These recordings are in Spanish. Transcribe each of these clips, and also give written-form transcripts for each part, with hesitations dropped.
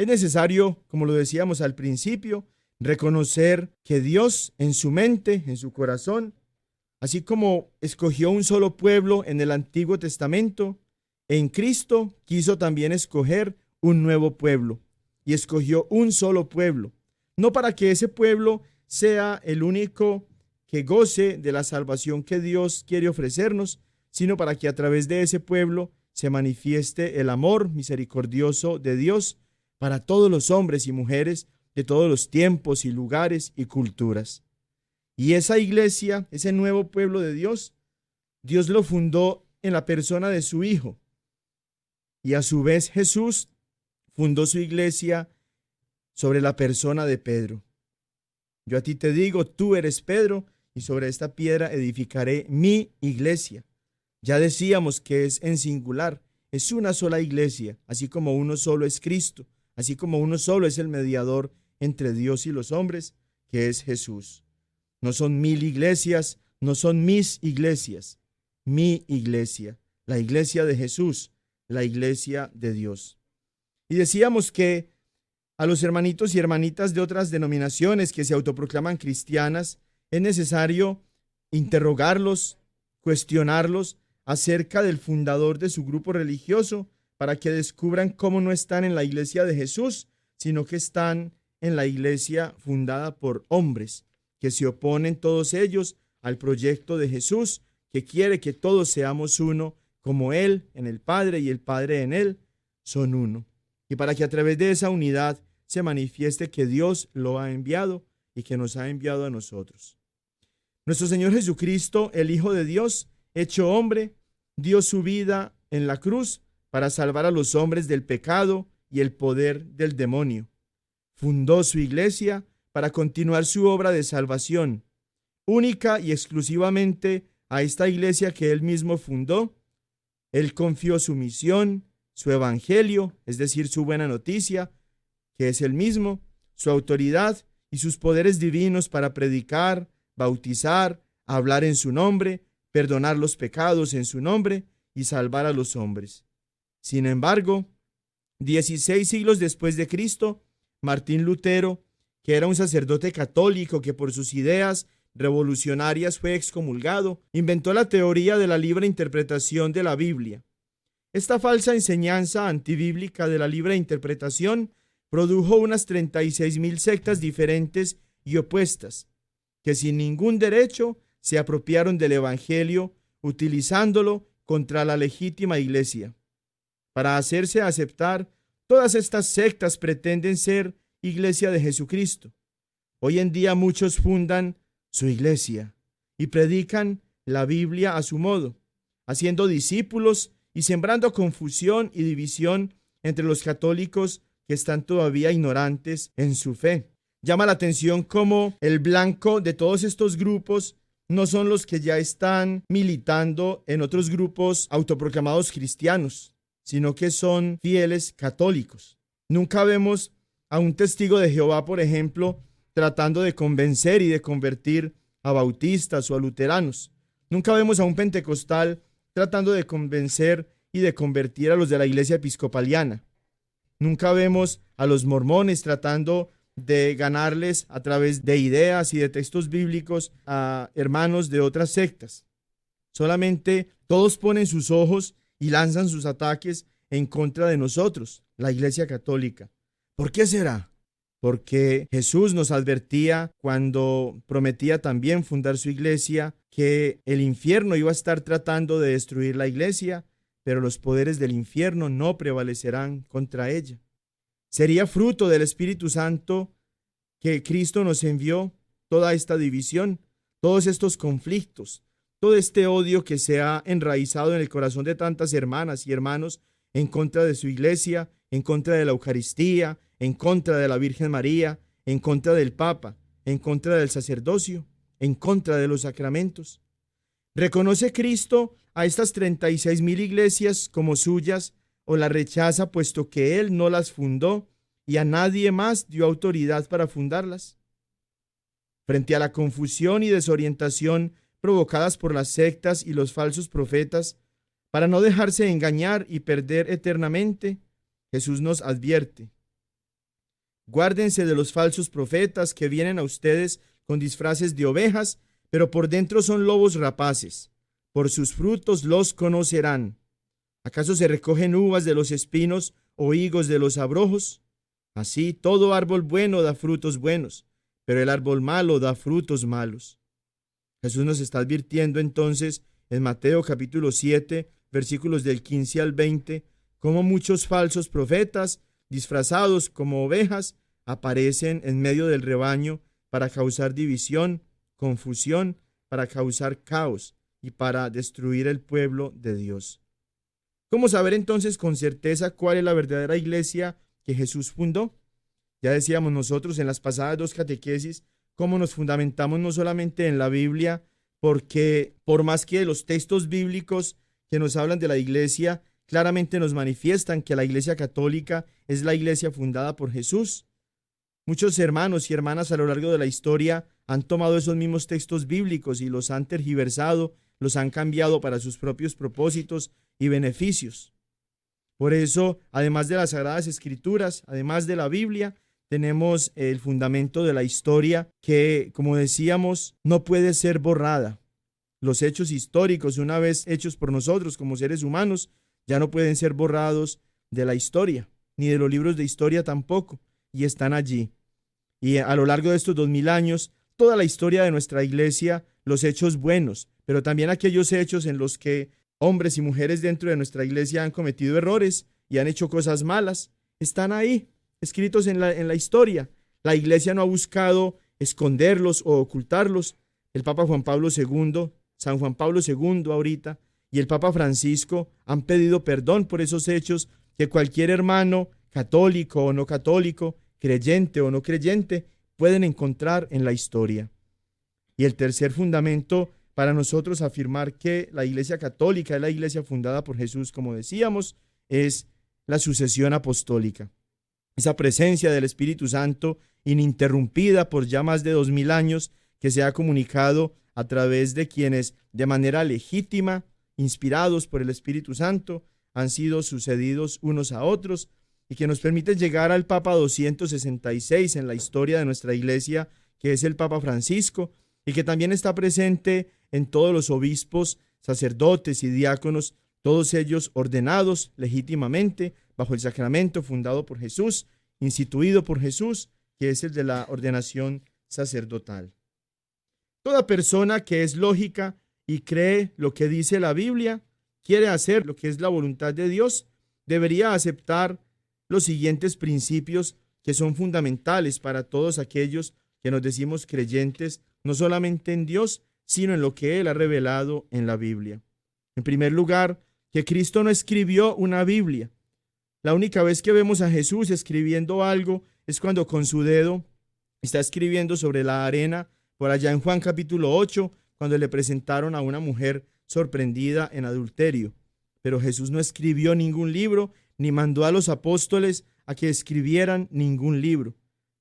Es necesario, como lo decíamos al principio, reconocer que Dios en su mente, en su corazón, así como escogió un solo pueblo en el Antiguo Testamento, en Cristo quiso también escoger un nuevo pueblo y escogió un solo pueblo, no para que ese pueblo sea el único que goce de la salvación que Dios quiere ofrecernos, sino para que a través de ese pueblo se manifieste el amor misericordioso de Dios para todos los hombres y mujeres de todos los tiempos y lugares y culturas. Y esa iglesia, ese nuevo pueblo de Dios, Dios lo fundó en la persona de su Hijo. Y a su vez Jesús fundó su iglesia sobre la persona de Pedro. Yo a ti te digo, tú eres Pedro, y sobre esta piedra edificaré mi iglesia. Ya decíamos que es en singular, es una sola iglesia, así como uno solo es Cristo, así como uno solo es el mediador entre Dios y los hombres, que es Jesús. No son 1000 iglesias, no son mis iglesias, mi iglesia, la iglesia de Jesús, la iglesia de Dios. Y decíamos que a los hermanitos y hermanitas de otras denominaciones que se autoproclaman cristianas, es necesario interrogarlos, cuestionarlos acerca del fundador de su grupo religioso para que descubran cómo no están en la iglesia de Jesús, sino que están en la iglesia fundada por hombres que se oponen todos ellos al proyecto de Jesús, que quiere que todos seamos uno, como Él en el Padre y el Padre en Él son uno. Y para que a través de esa unidad se manifieste que Dios lo ha enviado y que nos ha enviado a nosotros. Nuestro Señor Jesucristo, el Hijo de Dios, hecho hombre, dio su vida en la cruz para salvar a los hombres del pecado y el poder del demonio. Fundó su iglesia para continuar su obra de salvación, única y exclusivamente a esta iglesia que Él mismo fundó. Él confió su misión, su evangelio, es decir, su buena noticia, que es el mismo, su autoridad y sus poderes divinos para predicar, bautizar, hablar en su nombre, perdonar los pecados en su nombre y salvar a los hombres. Sin embargo, 16 siglos después de Cristo, Martín Lutero, que era un sacerdote católico que por sus ideas revolucionarias fue excomulgado, inventó la teoría de la libre interpretación de la Biblia. Esta falsa enseñanza antibíblica de la libre interpretación produjo unas 36,000 sectas diferentes y opuestas, que sin ningún derecho se apropiaron del Evangelio, utilizándolo contra la legítima iglesia. Para hacerse aceptar, todas estas sectas pretenden ser iglesia de Jesucristo. Hoy en día muchos fundan su iglesia y predican la Biblia a su modo, haciendo discípulos y sembrando confusión y división entre los católicos que están todavía ignorantes en su fe. Llama la atención cómo el blanco de todos estos grupos no son los que ya están militando en otros grupos autoproclamados cristianos, sino que son fieles católicos. Nunca vemos a un testigo de Jehová, por ejemplo, tratando de convencer y de convertir a bautistas o a luteranos. Nunca vemos a un pentecostal tratando de convencer y de convertir a los de la iglesia episcopaliana. Nunca vemos a los mormones tratando de ganarles a través de ideas y de textos bíblicos a hermanos de otras sectas. Solamente todos ponen sus ojos y lanzan sus ataques en contra de nosotros, la Iglesia Católica. ¿Por qué será? Porque Jesús nos advertía cuando prometía también fundar su iglesia que el infierno iba a estar tratando de destruir la iglesia, pero los poderes del infierno no prevalecerán contra ella. Sería fruto del Espíritu Santo que Cristo nos envió toda esta división, todos estos conflictos, todo este odio que se ha enraizado en el corazón de tantas hermanas y hermanos en contra de su iglesia, en contra de la Eucaristía, en contra de la Virgen María, en contra del Papa, en contra del sacerdocio, en contra de los sacramentos. ¿Reconoce Cristo a estas 36,000 iglesias como suyas o las rechaza puesto que Él no las fundó y a nadie más dio autoridad para fundarlas? Frente a la confusión y desorientación provocadas por las sectas y los falsos profetas, para no dejarse engañar y perder eternamente, Jesús nos advierte: Guárdense de los falsos profetas que vienen a ustedes con disfraces de ovejas, pero por dentro son lobos rapaces. Por sus frutos los conocerán. ¿Acaso se recogen uvas de los espinos o higos de los abrojos? Así, todo árbol bueno da frutos buenos, pero el árbol malo da frutos malos. Jesús nos está advirtiendo entonces en Mateo capítulo 7, versículos del 15 al 20, cómo muchos falsos profetas, disfrazados como ovejas, aparecen en medio del rebaño para causar división, confusión, para causar caos y para destruir el pueblo de Dios. ¿Cómo saber entonces con certeza cuál es la verdadera iglesia que Jesús fundó? Ya decíamos nosotros en las pasadas 2 catequesis cómo nos fundamentamos no solamente en la Biblia, porque por más que los textos bíblicos que nos hablan de la iglesia claramente nos manifiestan que la iglesia católica es la iglesia fundada por Jesús. Muchos hermanos y hermanas a lo largo de la historia han tomado esos mismos textos bíblicos y los han tergiversado, los han cambiado para sus propios propósitos y beneficios. Por eso, además de las Sagradas Escrituras, además de la Biblia, tenemos el fundamento de la historia que, como decíamos, no puede ser borrada. Los hechos históricos, una vez hechos por nosotros como seres humanos, ya no pueden ser borrados de la historia, ni de los libros de historia tampoco, y están allí. Y a lo largo de estos 2000 años, toda la historia de nuestra iglesia, los hechos buenos, pero también aquellos hechos en los que hombres y mujeres dentro de nuestra iglesia han cometido errores y han hecho cosas malas, están ahí, escritos en la historia. La iglesia no ha buscado esconderlos o ocultarlos. El Papa Juan Pablo II, San Juan Pablo II ahorita, y el Papa Francisco han pedido perdón por esos hechos que cualquier hermano, católico o no católico, creyente o no creyente, pueden encontrar en la historia. Y el tercer fundamento para nosotros afirmar que la Iglesia Católica es la iglesia fundada por Jesús, como decíamos, es la sucesión apostólica. Esa presencia del Espíritu Santo ininterrumpida por ya más de 2000 años que se ha comunicado a través de quienes de manera legítima, inspirados por el Espíritu Santo, han sido sucedidos unos a otros y que nos permite llegar al Papa 266 en la historia de nuestra iglesia, que es el Papa Francisco, y que también está presente en todos los obispos, sacerdotes y diáconos, todos ellos ordenados legítimamente bajo el sacramento fundado por Jesús, instituido por Jesús, que es el de la ordenación sacerdotal. Toda persona que es lógica y cree lo que dice la Biblia, quiere hacer lo que es la voluntad de Dios, debería aceptar los siguientes principios que son fundamentales para todos aquellos que nos decimos creyentes, no solamente en Dios, sino en lo que Él ha revelado en la Biblia. En primer lugar, que Cristo no escribió una Biblia. La única vez que vemos a Jesús escribiendo algo es cuando con su dedo está escribiendo sobre la arena, por allá en Juan capítulo 8, cuando le presentaron a una mujer sorprendida en adulterio. Pero Jesús no escribió ningún libro, ni mandó a los apóstoles a que escribieran ningún libro.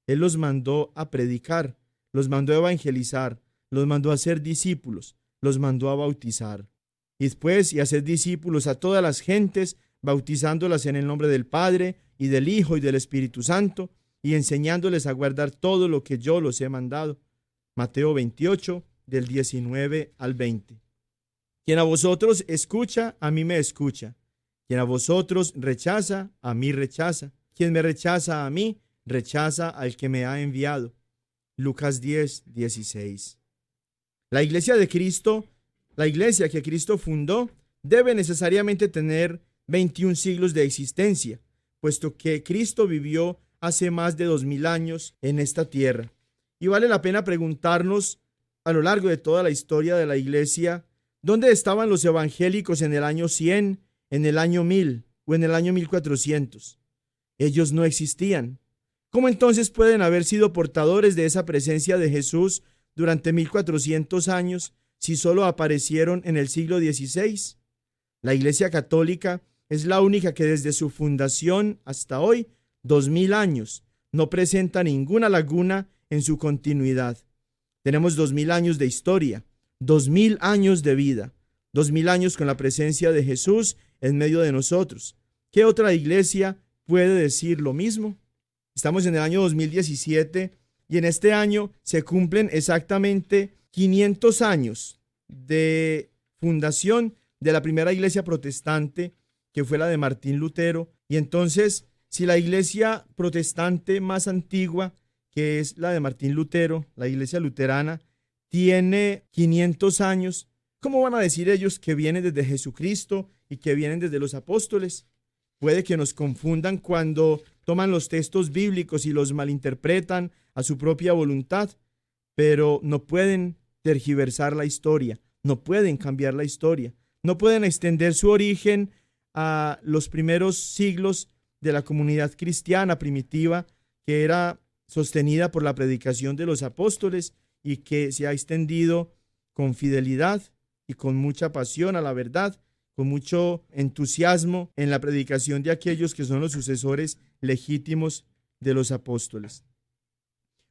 Él los mandó a predicar, los mandó a evangelizar, los mandó a ser discípulos, los mandó a bautizar. Y después, y a ser discípulos a todas las gentes, bautizándolas en el nombre del Padre, y del Hijo, y del Espíritu Santo, y enseñándoles a guardar todo lo que yo los he mandado. Mateo 28, del 19 al 20. Quien a vosotros escucha, a mí me escucha. Quien a vosotros rechaza, a mí rechaza. Quien me rechaza a mí, rechaza al que me ha enviado. Lucas 10, 16. La iglesia de Cristo, la iglesia que Cristo fundó, debe necesariamente tener 21 siglos de existencia, puesto que Cristo vivió hace más de 2000 años en esta tierra. Y vale la pena preguntarnos a lo largo de toda la historia de la iglesia, ¿dónde estaban los evangélicos en el año 100, en el año 1000 o en el año 1400? Ellos no existían. ¿Cómo entonces pueden haber sido portadores de esa presencia de Jesús durante 1400 años si solo aparecieron en el siglo XVI? La Iglesia Católica es la única que desde su fundación hasta hoy, 2000 años, no presenta ninguna laguna en su continuidad. Tenemos 2000 años de historia, 2000 años de vida, 2000 años con la presencia de Jesús en medio de nosotros. ¿Qué otra iglesia puede decir lo mismo? Estamos en el año 2017 y en este año se cumplen exactamente 500 años de fundación de la primera iglesia protestante, que fue la de Martín Lutero. Y entonces, si la iglesia protestante más antigua, que es la de Martín Lutero, la iglesia luterana, tiene 500 años, ¿cómo van a decir ellos que vienen desde Jesucristo y que vienen desde los apóstoles? Puede que nos confundan cuando toman los textos bíblicos y los malinterpretan a su propia voluntad, pero no pueden tergiversar la historia, no pueden cambiar la historia, no pueden extender su origen a los primeros siglos de la comunidad cristiana primitiva, que era sostenida por la predicación de los apóstoles y que se ha extendido con fidelidad y con mucha pasión a la verdad, con mucho entusiasmo en la predicación de aquellos que son los sucesores legítimos de los apóstoles.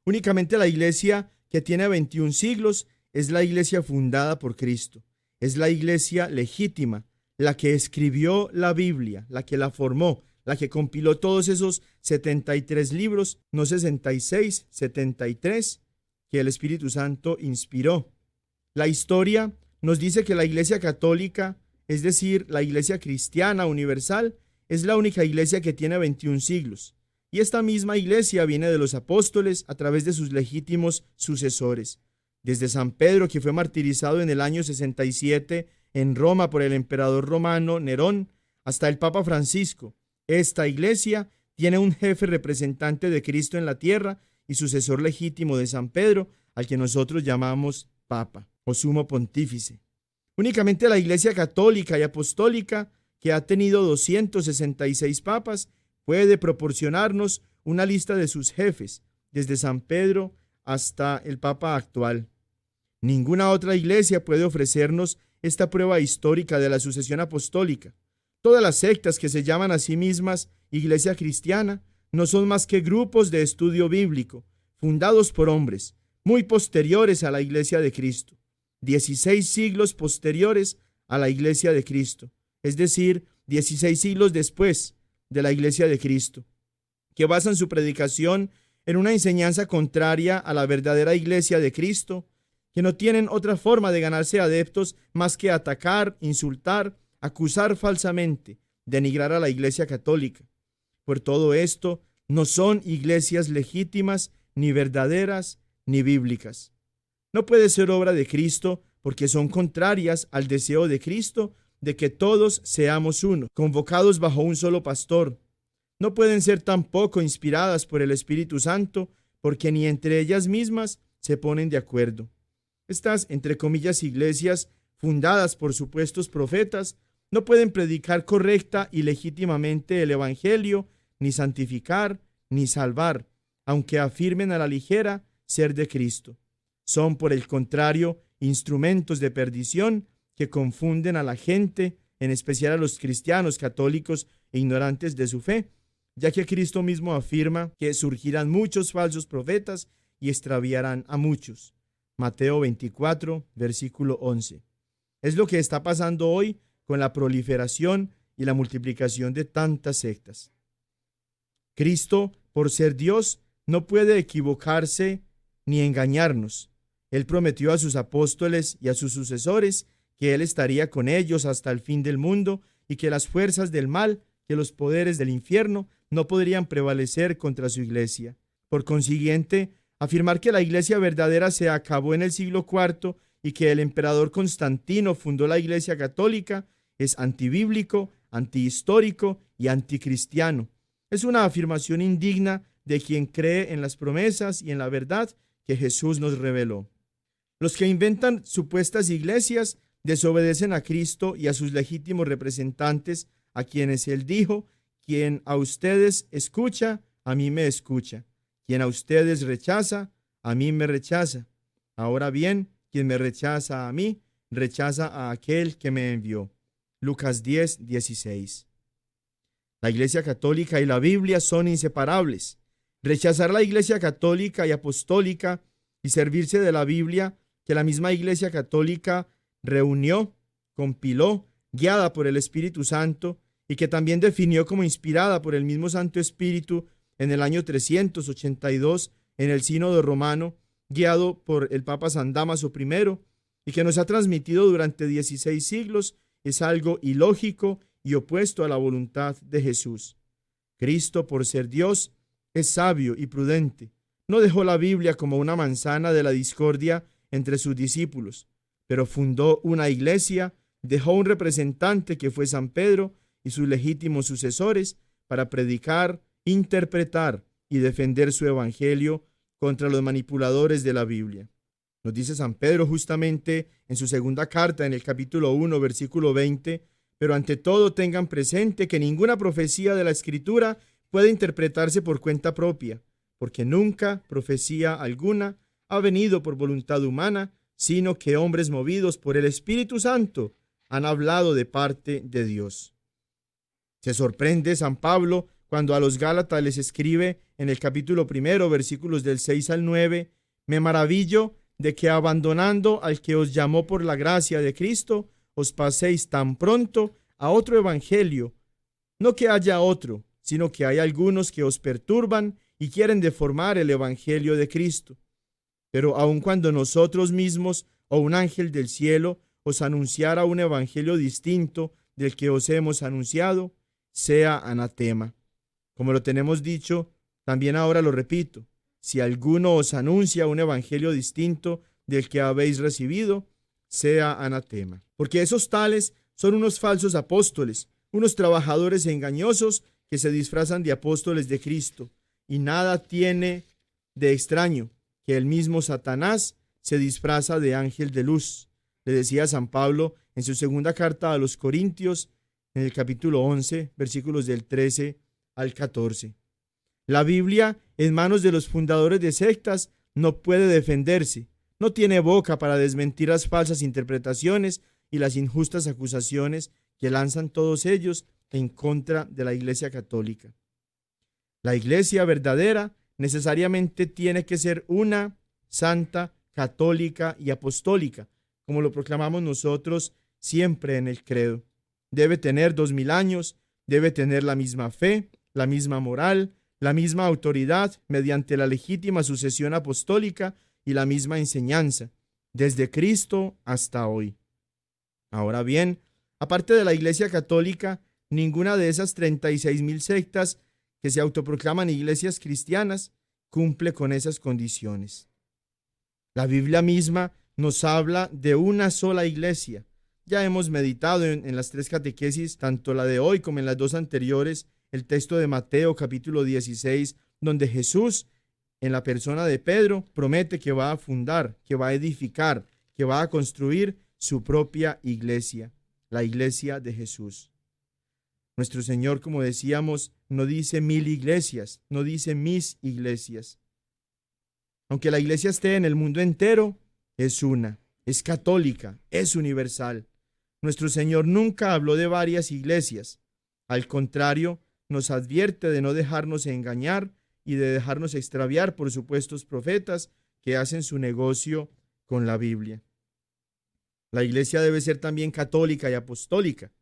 Únicamente la iglesia que tiene 21 siglos es la iglesia fundada por Cristo, es la iglesia legítima, la que escribió la Biblia, la que la formó, la que compiló todos esos 73 libros, no 66, 73, que el Espíritu Santo inspiró. La historia nos dice que la iglesia católica, es decir, la iglesia cristiana universal, es la única iglesia que tiene 21 siglos. Y esta misma iglesia viene de los apóstoles a través de sus legítimos sucesores. Desde San Pedro, que fue martirizado en el año 67 en Roma por el emperador romano Nerón, hasta el Papa Francisco. Esta iglesia tiene un jefe representante de Cristo en la tierra y sucesor legítimo de San Pedro, al que nosotros llamamos Papa o Sumo Pontífice. Únicamente la iglesia católica y apostólica, que ha tenido 266 papas, puede proporcionarnos una lista de sus jefes, desde San Pedro hasta el Papa actual. Ninguna otra iglesia puede ofrecernos esta prueba histórica de la sucesión apostólica. Todas las sectas que se llaman a sí mismas iglesia cristiana no son más que grupos de estudio bíblico, fundados por hombres, muy posteriores a la iglesia de Cristo, 16 siglos posteriores a la iglesia de Cristo, es decir, 16 siglos después de la iglesia de Cristo, que basan su predicación en una enseñanza contraria a la verdadera iglesia de Cristo, que no tienen otra forma de ganarse adeptos más que atacar, insultar, acusar falsamente, denigrar a la iglesia católica. Por todo esto, no son iglesias legítimas, ni verdaderas, ni bíblicas. No puede ser obra de Cristo porque son contrarias al deseo de Cristo de que todos seamos uno, convocados bajo un solo pastor. No pueden ser tampoco inspiradas por el Espíritu Santo porque ni entre ellas mismas se ponen de acuerdo. Estas, entre comillas, iglesias fundadas por supuestos profetas no pueden predicar correcta y legítimamente el Evangelio, ni santificar, ni salvar, aunque afirmen a la ligera ser de Cristo. Son, por el contrario, instrumentos de perdición que confunden a la gente, en especial a los cristianos católicos e ignorantes de su fe, ya que Cristo mismo afirma que surgirán muchos falsos profetas y extraviarán a muchos. Mateo 24, versículo 11. Es lo que está pasando hoy con la proliferación y la multiplicación de tantas sectas. Cristo, por ser Dios, no puede equivocarse ni engañarnos. Él prometió a sus apóstoles y a sus sucesores que Él estaría con ellos hasta el fin del mundo y que las fuerzas del mal, que los poderes del infierno, no podrían prevalecer contra su iglesia. Por consiguiente, afirmar que la iglesia verdadera se acabó en el siglo IV y que el emperador Constantino fundó la iglesia católica es antibíblico, antihistórico y anticristiano. Es una afirmación indigna de quien cree en las promesas y en la verdad que Jesús nos reveló. Los que inventan supuestas iglesias desobedecen a Cristo y a sus legítimos representantes, a quienes Él dijo: quien a ustedes escucha, a mí me escucha. Quien a ustedes rechaza, a mí me rechaza. Ahora bien, quien me rechaza a mí, rechaza a aquel que me envió. Lucas 10, 16. La Iglesia Católica y la Biblia son inseparables. Rechazar la Iglesia Católica y Apostólica y servirse de la Biblia que la misma Iglesia Católica reunió, compiló, guiada por el Espíritu Santo y que también definió como inspirada por el mismo Santo Espíritu, en el año 382 en el Sínodo Romano, guiado por el Papa San Dámaso I, y que nos ha transmitido durante 16 siglos, es algo ilógico y opuesto a la voluntad de Jesús. Cristo, por ser Dios, es sabio y prudente. No dejó la Biblia como una manzana de la discordia entre sus discípulos, pero fundó una iglesia, dejó un representante que fue San Pedro y sus legítimos sucesores para predicar, interpretar y defender su evangelio contra los manipuladores de la Biblia. Nos dice San Pedro justamente en su segunda carta, en el capítulo 1, versículo 20, pero ante todo tengan presente que ninguna profecía de la Escritura puede interpretarse por cuenta propia, porque nunca profecía alguna ha venido por voluntad humana, sino que hombres movidos por el Espíritu Santo han hablado de parte de Dios. Se sorprende San Pablo cuando a los Gálatas les escribe en el capítulo 1, versículos del 6 al 9, me maravillo de que abandonando al que os llamó por la gracia de Cristo, os paséis tan pronto a otro evangelio. No que haya otro, sino que hay algunos que os perturban y quieren deformar el evangelio de Cristo. Pero aun cuando nosotros mismos o un ángel del cielo os anunciara un evangelio distinto del que os hemos anunciado, sea anatema. Como lo tenemos dicho, también ahora lo repito, si alguno os anuncia un evangelio distinto del que habéis recibido, sea anatema. Porque esos tales son unos falsos apóstoles, unos trabajadores engañosos que se disfrazan de apóstoles de Cristo, y nada tiene de extraño que el mismo Satanás se disfraza de ángel de luz. Le decía San Pablo en su segunda carta a los Corintios, en el capítulo 11, versículos del 13 al 14. La Biblia, en manos de los fundadores de sectas, no puede defenderse, no tiene boca para desmentir las falsas interpretaciones y las injustas acusaciones que lanzan todos ellos en contra de la Iglesia Católica. La Iglesia verdadera necesariamente tiene que ser una, santa, católica y apostólica, como lo proclamamos nosotros siempre en el credo. Debe tener 2000 años, debe tener la misma fe, la misma moral, la misma autoridad mediante la legítima sucesión apostólica y la misma enseñanza, desde Cristo hasta hoy. Ahora bien, aparte de la Iglesia Católica, ninguna de esas 36,000 sectas que se autoproclaman iglesias cristianas cumple con esas condiciones. La Biblia misma nos habla de una sola iglesia. Ya hemos meditado en las 3 catequesis, tanto la de hoy como en las 2 anteriores, el texto de Mateo capítulo 16, donde Jesús, en la persona de Pedro, promete que va a fundar, que va a edificar, que va a construir su propia iglesia, la iglesia de Jesús. Nuestro Señor, como decíamos, no dice 1000 iglesias, no dice mis iglesias. Aunque la iglesia esté en el mundo entero, es una, es católica, es universal. Nuestro Señor nunca habló de varias iglesias. Al contrario, nos advierte de no dejarnos engañar y de dejarnos extraviar por supuestos profetas que hacen su negocio con la Biblia. La iglesia debe ser también católica y apostólica.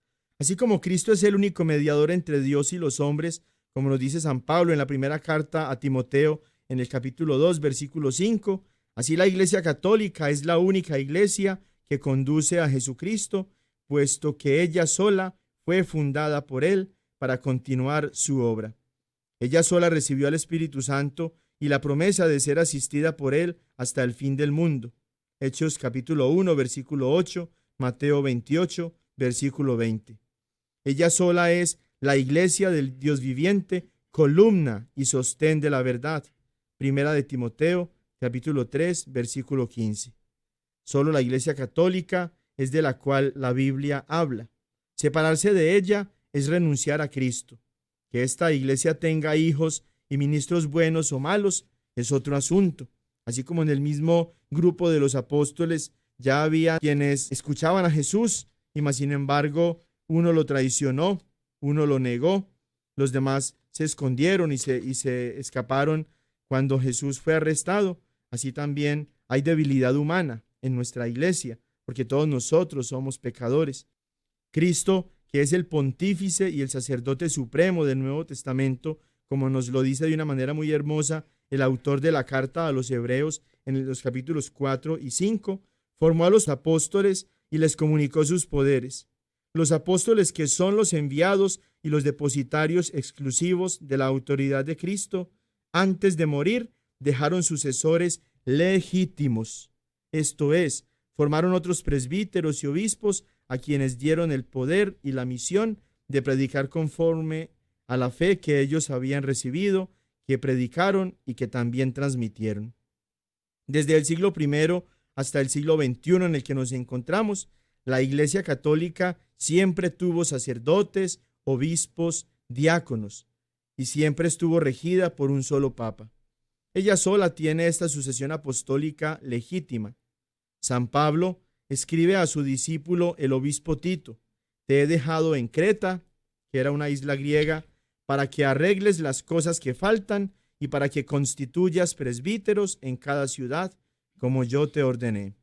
Así como Cristo es el único mediador entre Dios y los hombres, como nos dice San Pablo en la primera carta a Timoteo, en el capítulo 2, versículo 5, así la Iglesia Católica es la única iglesia que conduce a Jesucristo, puesto que ella sola fue fundada por Él para continuar su obra. Ella sola recibió al Espíritu Santo y la promesa de ser asistida por Él hasta el fin del mundo. Hechos capítulo 1, versículo 8, Mateo 28, versículo 20. Ella sola es la iglesia del Dios viviente, columna y sostén de la verdad. Primera de Timoteo, capítulo 3, versículo 15. Solo la Iglesia Católica es de la cual la Biblia habla. Separarse de ella es renunciar a Cristo. Que esta iglesia tenga hijos y ministros buenos o malos es otro asunto. Así como en el mismo grupo de los apóstoles ya había quienes escuchaban a Jesús y más sin embargo uno lo traicionó, uno lo negó, los demás se escondieron y se escaparon cuando Jesús fue arrestado. Así también hay debilidad humana en nuestra iglesia, porque todos nosotros somos pecadores. Cristo, que es el pontífice y el sacerdote supremo del Nuevo Testamento, como nos lo dice de una manera muy hermosa el autor de la carta a los Hebreos en los capítulos 4 y 5, formó a los apóstoles y les comunicó sus poderes. Los apóstoles, que son los enviados y los depositarios exclusivos de la autoridad de Cristo, antes de morir, dejaron sucesores legítimos. Esto es, formaron otros presbíteros y obispos a quienes dieron el poder y la misión de predicar conforme a la fe que ellos habían recibido, que predicaron y que también transmitieron. Desde el siglo I hasta el siglo XXI en el que nos encontramos, la Iglesia Católica siempre tuvo sacerdotes, obispos, diáconos, y siempre estuvo regida por un solo papa. Ella sola tiene esta sucesión apostólica legítima. San Pablo escribe a su discípulo el obispo Tito: te he dejado en Creta, que era una isla griega, para que arregles las cosas que faltan y para que constituyas presbíteros en cada ciudad, como yo te ordené.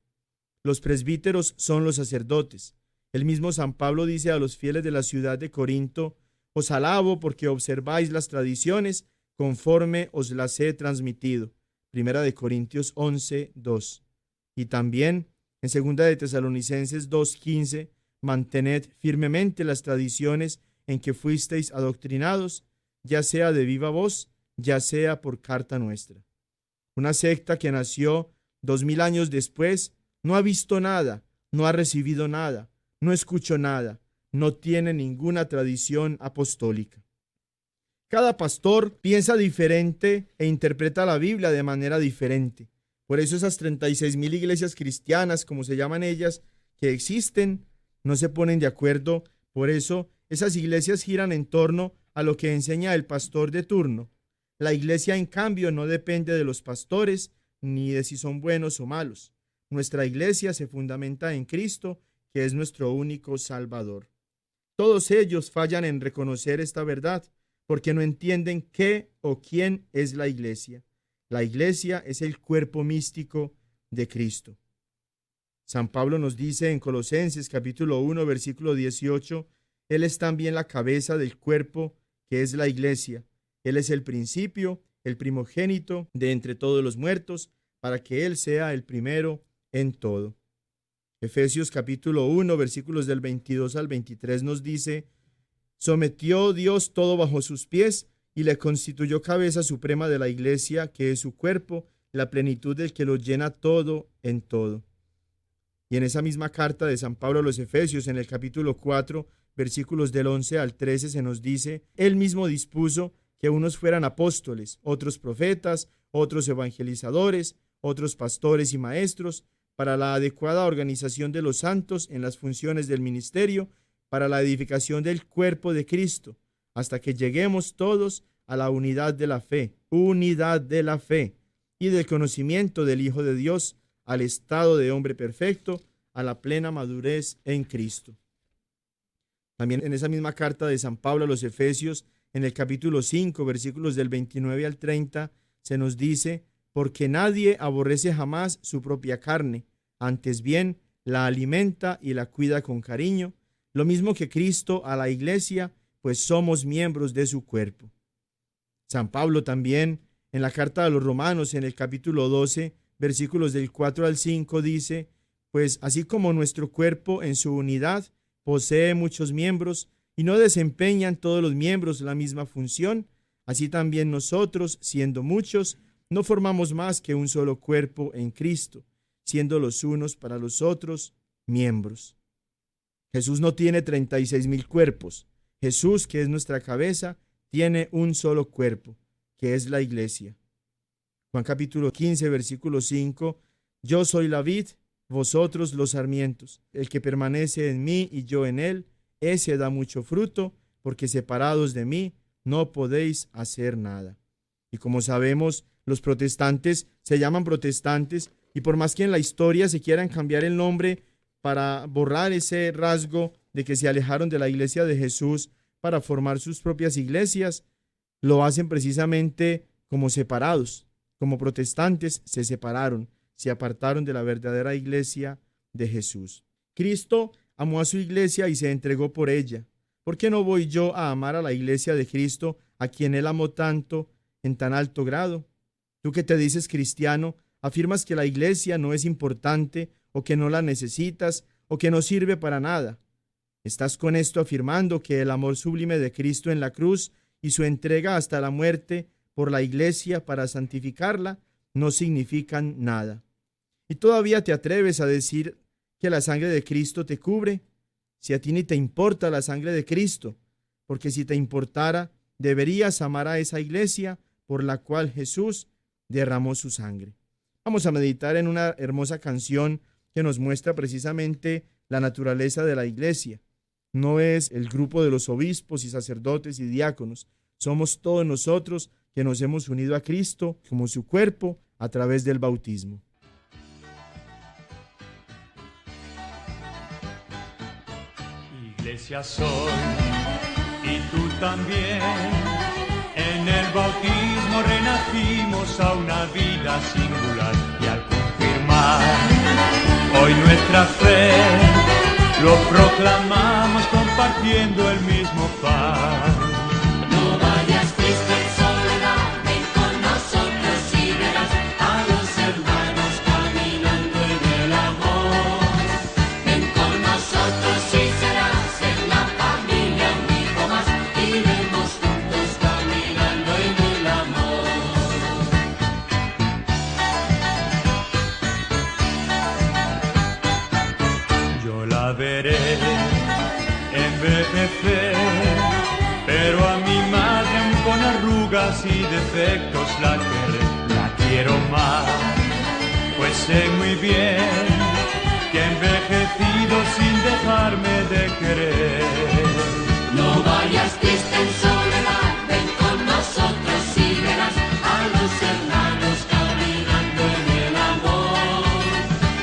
Los presbíteros son los sacerdotes. El mismo San Pablo dice a los fieles de la ciudad de Corinto: os alabo porque observáis las tradiciones conforme os las he transmitido. Primera de Corintios 11, 2. Y también en segunda de Tesalonicenses 2:15, mantened firmemente las tradiciones en que fuisteis adoctrinados, ya sea de viva voz, ya sea por carta nuestra. Una secta que nació 2000 años después no ha visto nada, no ha recibido nada, no escuchó nada, no tiene ninguna tradición apostólica. Cada pastor piensa diferente e interpreta la Biblia de manera diferente. Por eso esas 36,000 iglesias cristianas, como se llaman ellas, que existen, no se ponen de acuerdo. Por eso esas iglesias giran en torno a lo que enseña el pastor de turno. La iglesia, en cambio, no depende de los pastores ni de si son buenos o malos. Nuestra iglesia se fundamenta en Cristo, que es nuestro único Salvador. Todos ellos fallan en reconocer esta verdad, porque no entienden qué o quién es la iglesia. La iglesia es el cuerpo místico de Cristo. San Pablo nos dice en Colosenses capítulo 1, versículo 18, Él es también la cabeza del cuerpo, que es la iglesia. Él es el principio, el primogénito de entre todos los muertos, para que Él sea el primero en todo. Efesios capítulo 1, versículos del 22 al 23 nos dice: sometió Dios todo bajo sus pies y le constituyó cabeza suprema de la iglesia, que es su cuerpo, la plenitud del que lo llena todo en todo. Y en esa misma carta de San Pablo a los Efesios, en el capítulo 4, versículos del 11 al 13, se nos dice: Él mismo dispuso que unos fueran apóstoles, otros profetas, otros evangelizadores, otros pastores y maestros, para la adecuada organización de los santos en las funciones del ministerio, para la edificación del cuerpo de Cristo, hasta que lleguemos todos a la unidad de la fe y del conocimiento del Hijo de Dios, al estado de hombre perfecto, a la plena madurez en Cristo. También en esa misma carta de San Pablo a los Efesios, en el capítulo 5, versículos del 29 al 30, se nos dice: porque nadie aborrece jamás su propia carne, antes bien la alimenta y la cuida con cariño, lo mismo que Cristo a la iglesia, pues somos miembros de su cuerpo. San Pablo también, en la carta a los Romanos, en el capítulo 12, versículos del 4 al 5, dice: pues así como nuestro cuerpo en su unidad posee muchos miembros y no desempeñan todos los miembros la misma función, así también nosotros, siendo muchos, no formamos más que un solo cuerpo en Cristo, siendo los unos para los otros miembros. Jesús no tiene 36,000 cuerpos. Jesús, que es nuestra cabeza, tiene un solo cuerpo, que es la iglesia. Juan capítulo 15, versículo 5, yo soy la vid, vosotros los sarmientos. El que permanece en mí y yo en él, ese da mucho fruto, porque separados de mí no podéis hacer nada. Y como sabemos, los protestantes se llaman protestantes, y por más que en la historia se quieran cambiar el nombre para borrar ese rasgo de que se alejaron de la iglesia de Jesús para formar sus propias iglesias, lo hacen precisamente como separados. Como protestantes se separaron, se apartaron de la verdadera iglesia de Jesús. Cristo amó a su iglesia y se entregó por ella. ¿Por qué no voy yo a amar a la iglesia de Cristo a quien Él amó tanto en tan alto grado? Tú que te dices cristiano, afirmas que la iglesia no es importante o que no la necesitas o que no sirve para nada. ¿Estás con esto afirmando que el amor sublime de Cristo en la cruz y su entrega hasta la muerte por la iglesia para santificarla no significan nada? ¿Y todavía te atreves a decir que la sangre de Cristo te cubre? Si a ti ni te importa la sangre de Cristo, porque si te importara, deberías amar a esa iglesia por la cual Jesús derramó su sangre. Vamos a meditar en una hermosa canción que nos muestra precisamente la naturaleza de la iglesia. No es el grupo de los obispos y sacerdotes y diáconos. Somos todos nosotros que nos hemos unido a Cristo como su cuerpo a través del bautismo. Iglesia soy y tú también. En el bautismo renacimos a una vida singular y al confirmar hoy nuestra fe lo proclamamos compartiendo el mismo pan. No vayas triste en soledad, ven con nosotros y verás a los hermanos caminando en el amor. Ven con nosotros y serás en la familia un hijo más, iremos juntos caminando en el amor. Yo la veré envejecer, pero a mi madre aún con arrugas y defectos la quiero más, pues sé muy bien que he envejecido sin dejarme de querer. No vayas triste en soledad, ven con nosotros y verás a los hermanos caminando en el amor.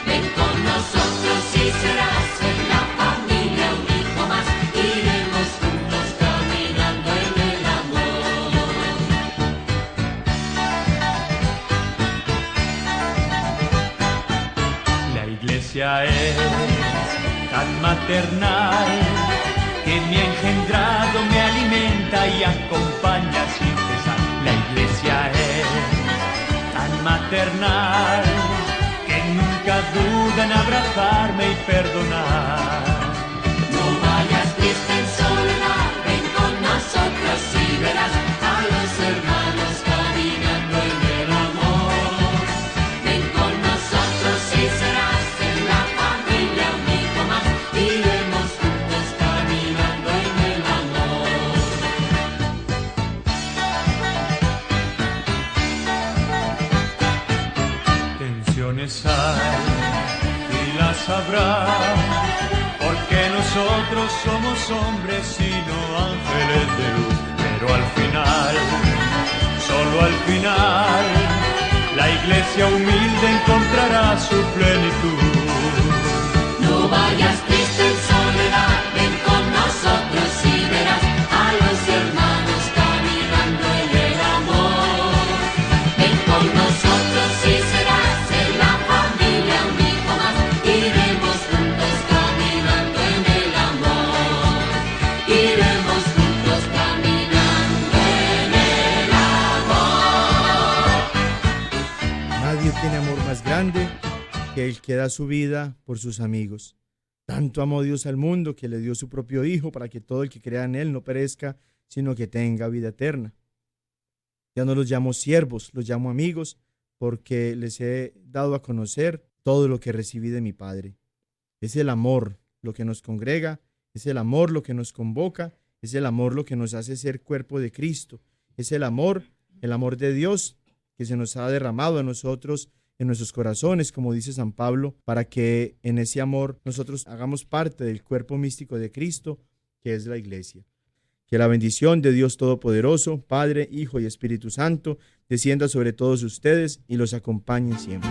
Ven con nosotros y serás en la familia un hijo más, iremos juntos caminando en el amor. La iglesia es tan maternal que me ha engendrado, me alimenta y acompaña sin cesar. La iglesia es tan maternal que nunca duda en abrazarme y perdonar. No vayas triste en soledad, ven con nosotros y verás a los hermanos caminando en el amor. Ven con nosotros y serás en la familia un hijo más, iremos juntos caminando en el amor. Tensiones hay y las habrá, porque nosotros somos hombres y no ángeles de luz. Pero al final, solo al final, la iglesia humilde encontrará su plenitud. No vayas triste en soledad, ven con nosotros y verás a los hermanos caminando en el amor. Ven con nosotros y serás en la familia un hijo más, iremos juntos caminando en el amor. Iremos juntos caminando en el amor. Nadie tiene amor más grande que el que da su vida por sus amigos. Tanto amó Dios al mundo que le dio su propio Hijo para que todo el que crea en Él no perezca, sino que tenga vida eterna. Ya no los llamo siervos, los llamo amigos, porque les he dado a conocer todo lo que recibí de mi Padre. Es el amor lo que nos congrega, es el amor lo que nos convoca, es el amor lo que nos hace ser cuerpo de Cristo. Es el amor de Dios que se nos ha derramado a nosotros en nuestros corazones, como dice San Pablo, para que en ese amor nosotros hagamos parte del cuerpo místico de Cristo, que es la iglesia. Que la bendición de Dios Todopoderoso, Padre, Hijo y Espíritu Santo, descienda sobre todos ustedes y los acompañe siempre.